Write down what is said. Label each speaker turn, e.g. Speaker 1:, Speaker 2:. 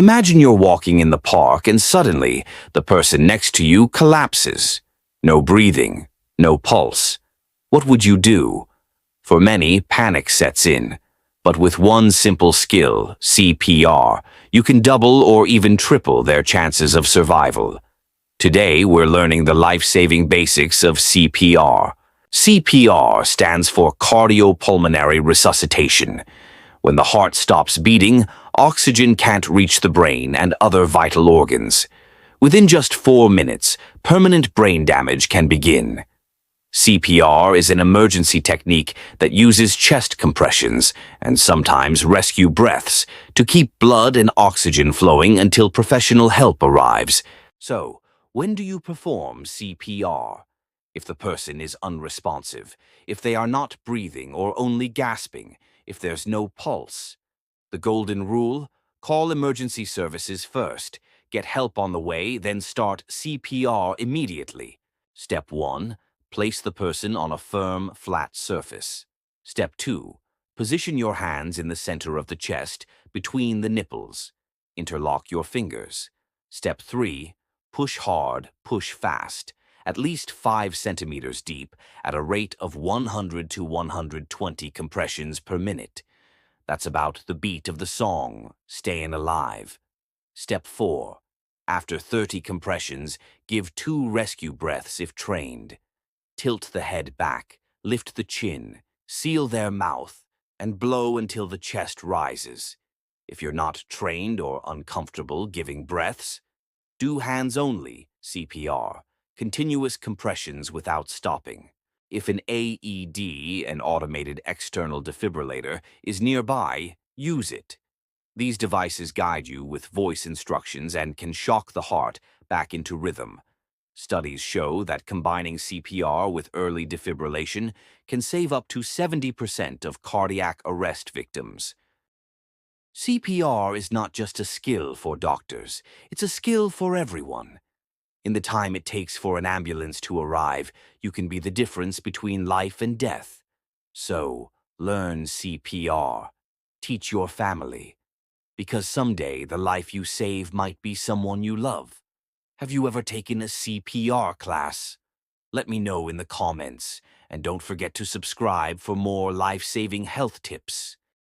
Speaker 1: Imagine you're walking in the park and suddenly the person next to you collapses. No breathing, no pulse. What would you do? For many, panic sets in. But with one simple skill, CPR, you can double or even triple their chances of survival. Today, we're learning the life-saving basics of CPR. CPR stands for cardiopulmonary resuscitation. When the heart stops beating, oxygen can't reach the brain and other vital organs. Within just 4 minutes, permanent brain damage can begin. CPR is an emergency technique that uses chest compressions and sometimes rescue breaths to keep blood and oxygen flowing until professional help arrives. So, when do you perform CPR? If the person is unresponsive, if they are not breathing or only gasping, if there's no pulse. The golden rule: call emergency services first, get help on the way, then start CPR immediately. Step 1. Place the person on a firm, flat surface. Step 2. Position your hands in the center of the chest, between the nipples. Interlock your fingers. Step 3. Push hard, push fast, at least 5 centimeters deep, at a rate of 100 to 120 compressions per minute. That's about the beat of the song, Stayin' Alive. Step 4. After 30 compressions, give 2 rescue breaths if trained. Tilt the head back, lift the chin, seal their mouth, and blow until the chest rises. If you're not trained or uncomfortable giving breaths, do hands-only CPR, continuous compressions without stopping. If an AED, an automated external defibrillator, is nearby, use it. These devices guide you with voice instructions and can shock the heart back into rhythm. Studies show that combining CPR with early defibrillation can save up to 70% of cardiac arrest victims. CPR is not just a skill for doctors, it's a skill for everyone. In the time it takes for an ambulance to arrive, you can be the difference between life and death. So, learn CPR. Teach your family. Because someday the life you save might be someone you love. Have you ever taken a CPR class? Let me know in the comments, and don't forget to subscribe for more life-saving health tips.